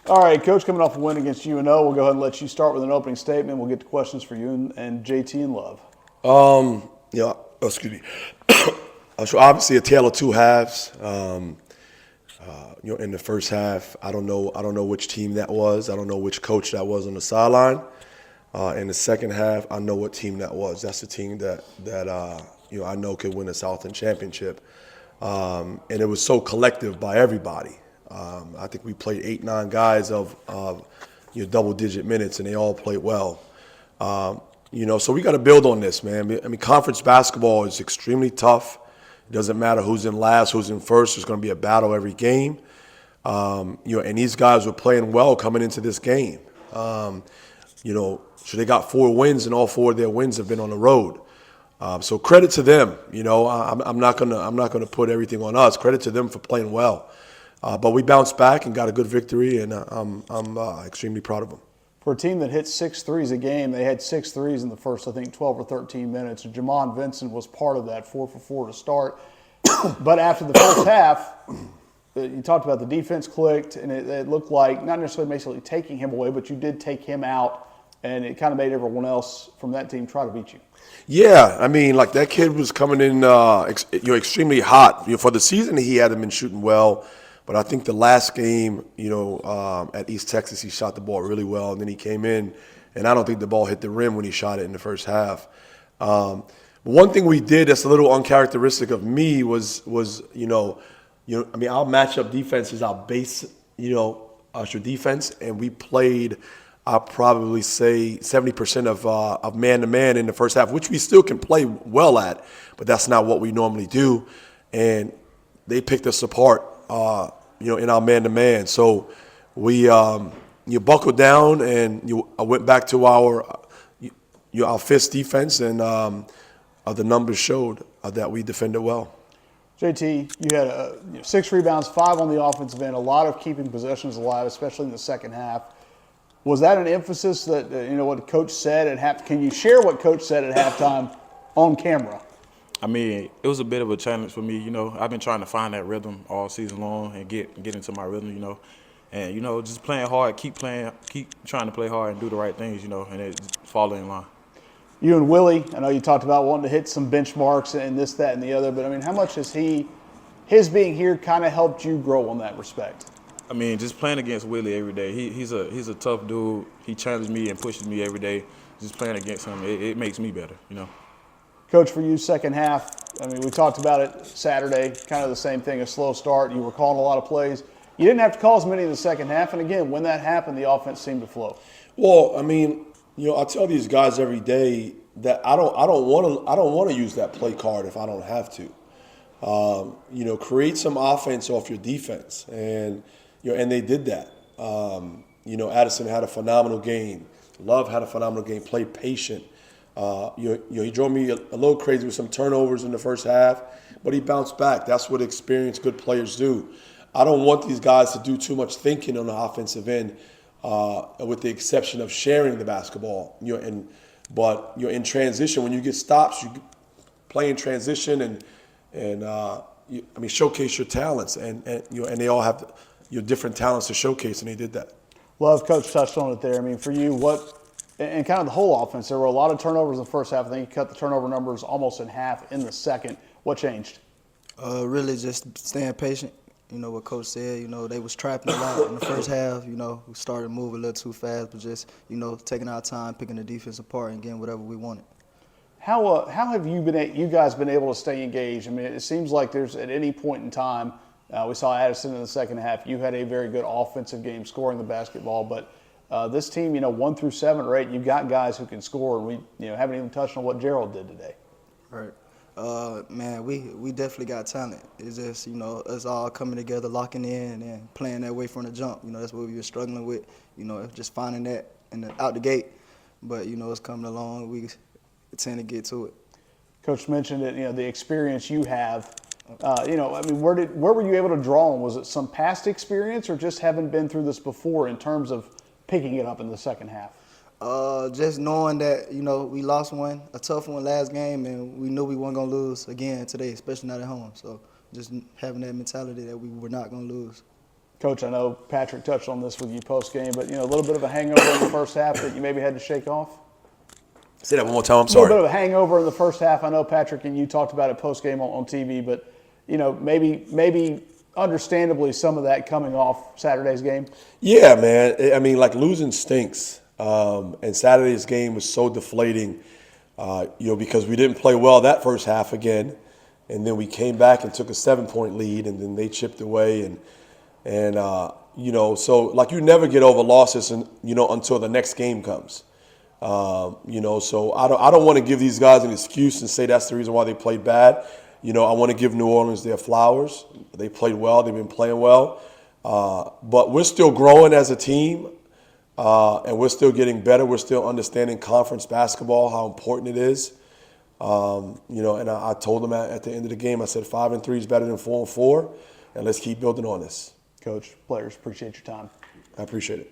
All right, Coach, coming off a win against UNO, we'll go ahead and let you start with an opening statement. We'll get to questions for you and JT and Love. Yeah, excuse me. So obviously a tale of two halves. In the first half, I don't know which team that was. I don't know which coach that was on the sideline. In the second half, I know what team that was. That's the team that I know could win a Southland championship. And it was so collective by everybody. I think we played 8, 9 guys of double-digit minutes, and they all played well. So we got to build on this, man. I mean, conference basketball is extremely tough. It doesn't matter who's in last, who's in first. There's going to be a battle every game. And these guys were playing well coming into this game. So they got 4 wins, and all 4 of their wins have been on the road. So credit to them. I'm not gonna put everything on us. Credit to them for playing well. But we bounced back and got a good victory, and I'm extremely proud of them. For a team that hits 6 threes a game, they had 6 threes in the first, I think, 12 or 13 minutes. And Jamon Vincent was part of that, 4 for 4 to start. But after the first half, you talked about the defense clicked, and it looked like not necessarily basically taking him away, but you did take him out, and it kind of made everyone else from that team try to beat you. Yeah, I mean, like that kid was coming in, extremely hot. For the season, he hadn't been shooting well, but I think the last game, at East Texas, he shot the ball really well, and then he came in, and I don't think the ball hit the rim when he shot it in the first half. One thing we did that's a little uncharacteristic of me was I mean, our matchup defense is our base, our defense, and we played. I'll probably say 70% of man-to-man in the first half, which we still can play well at, but that's not what we normally do. And they picked us apart, in our man-to-man. So we buckled down, and I went back to our fist defense, and the numbers showed that we defended well. JT, you had 6 rebounds, 5 on the offensive end, a lot of keeping possessions alive, especially in the second half. Was that an emphasis that, what Coach said at half? Can you share what Coach said at halftime on camera? I mean, it was a bit of a challenge for me. I've been trying to find that rhythm all season long and get into my rhythm. And just playing hard, keep trying to play hard and do the right things, and it's falling in line. You and Willie, I know you talked about wanting to hit some benchmarks and this, that, and the other, but I mean, how much has his being here kind of helped you grow in that respect? I mean, just playing against Willie every day. He's a tough dude. He challenges me and pushes me every day. Just playing against him, it makes me better, Coach, for you, second half, I mean, we talked about it Saturday, kind of the same thing, a slow start. You were calling a lot of plays. You didn't have to call as many in the second half, and again, when that happened, the offense seemed to flow. Well, I mean, I tell these guys every day that I don't want to use that play card if I don't have to. Create some offense off your defense, and they did that. Addison had a phenomenal game. Love had a phenomenal game. Played patient. He drove me a little crazy with some turnovers in the first half, but he bounced back. That's what experienced good players do. I don't want these guys to do too much thinking on the offensive end, with the exception of sharing the basketball. But in transition, when you get stops, you play in transition and showcase your talents, and they all have your different talents to showcase, and they did that. Love, Coach touched on it there. I mean, for you, and kind of the whole offense, there were a lot of turnovers in the first half. I think you cut the turnover numbers almost in half in the second. What changed? Really just staying patient. What Coach said, they was trapping a lot in the first half. We started to move a little too fast, but just, taking our time, picking the defense apart and getting whatever we wanted. How have you guys been able to stay engaged? I mean, it seems like there's at any point in time, we saw Addison in the second half. You had a very good offensive game scoring the basketball, but this team, 1 through 7 or 8, you've got guys who can score, and we haven't even touched on what Gerald did today. Right. Man, we definitely got talent. It's just, us all coming together, locking in, and playing that way from the jump. That's what we were struggling with, just finding that out the gate. But, it's coming along. We tend to get to it. Coach mentioned it, the experience you have. I mean, where were you able to draw on? Was it some past experience or just having been through this before in terms of picking it up in the second half? Just knowing that, we lost a tough one last game, and we knew we weren't going to lose again today, especially not at home. So just having that mentality that we were not going to lose. Coach, I know Patrick touched on this with you post game, but a little bit of a hangover in the first half that you maybe had to shake off. Say that one more time. I'm A little sorry. bit of a hangover in the first half. I know Patrick and you talked about it post game on TV, but maybe understandably some of that coming off Saturday's game. Yeah, man. I mean, like losing stinks. And Saturday's game was so deflating, because we didn't play well that first half again, and then we came back and took a 7-point lead, and then they chipped away, and so like you never get over losses, until the next game comes. So I don't want to give these guys an excuse and say that's the reason why they played bad. I want to give New Orleans their flowers. They played well. They've been playing well. But we're still growing as a team, and we're still getting better. We're still understanding conference basketball, how important it is. And I told them at the end of the game, I said 5-3 is better than 4-4, and let's keep building on this. Coach, players, appreciate your time. I appreciate it.